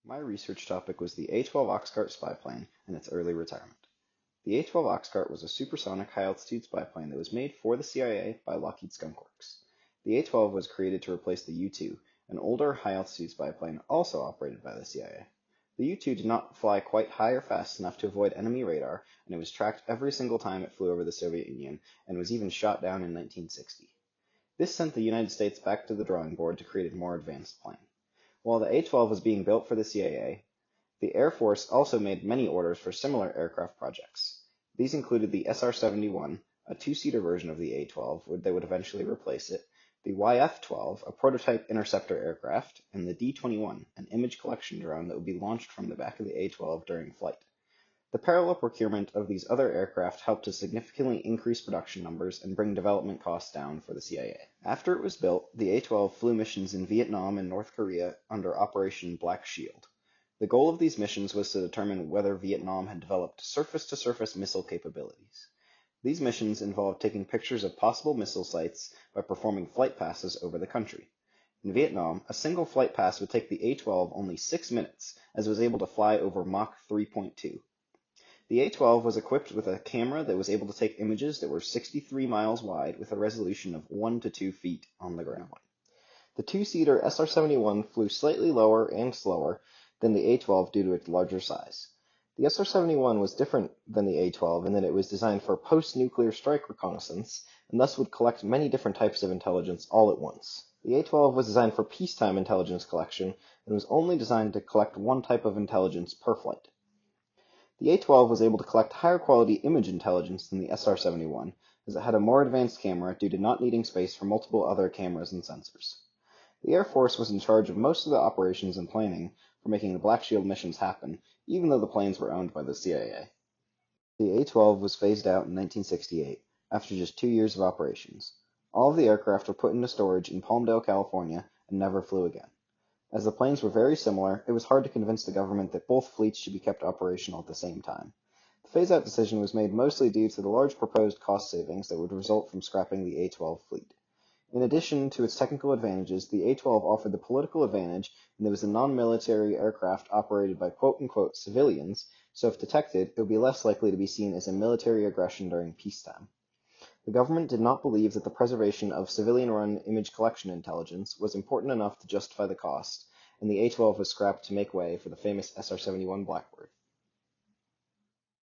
My research topic was the A-12 OXCART spy plane and its early retirement. The A-12 OXCART was a supersonic high-altitude spy plane that was made for the CIA by Lockheed Skunk Works. The A-12 was created to replace the U-2, an older high-altitude spy plane also operated by the CIA. The U-2 did not fly quite high or fast enough to avoid enemy radar, and it was tracked every single time it flew over the Soviet Union, and was even shot down in 1960. This sent the United States back to the drawing board to create a more advanced plane. While the A-12 was being built for the CIA, the Air Force also made many orders for similar aircraft projects. These included the SR-71, a two-seater version of the A-12 that would eventually replace it, the YF-12, a prototype interceptor aircraft, and the D-21, an image collection drone that would be launched from the back of the A-12 during flight. The parallel procurement of these other aircraft helped to significantly increase production numbers and bring development costs down for the CIA. After it was built, the A-12 flew missions in Vietnam and North Korea under Operation Black Shield. The goal of these missions was to determine whether Vietnam had developed surface-to-surface missile capabilities. These missions involved taking pictures of possible missile sites by performing flight passes over the country. In Vietnam, a single flight pass would take the A-12 only 6 minutes, as it was able to fly over Mach 3.2. The A-12 was equipped with a camera that was able to take images that were 63 miles wide with a resolution of 1 to 2 feet on the ground. The two-seater SR-71 flew slightly lower and slower than the A-12 due to its larger size. The SR-71 was different than the A-12 in that it was designed for post-nuclear strike reconnaissance and thus would collect many different types of intelligence all at once. The A-12 was designed for peacetime intelligence collection and was only designed to collect one type of intelligence per flight. The A-12 was able to collect higher quality image intelligence than the SR-71, as it had a more advanced camera due to not needing space for multiple other cameras and sensors. The Air Force was in charge of most of the operations and planning for making the Black Shield missions happen, even though the planes were owned by the CIA. The A-12 was phased out in 1968, after just 2 years of operations. All of the aircraft were put into storage in Palmdale, California, and never flew again. As the planes were very similar, it was hard to convince the government that both fleets should be kept operational at the same time. The phase-out decision was made mostly due to the large proposed cost savings that would result from scrapping the A-12 fleet. In addition to its technical advantages, the A-12 offered the political advantage in that it was a non-military aircraft operated by quote-unquote civilians, so if detected, it would be less likely to be seen as a military aggression during peacetime. The government did not believe that the preservation of civilian-run image collection intelligence was important enough to justify the cost, and the A-12 was scrapped to make way for the famous SR-71 Blackbird.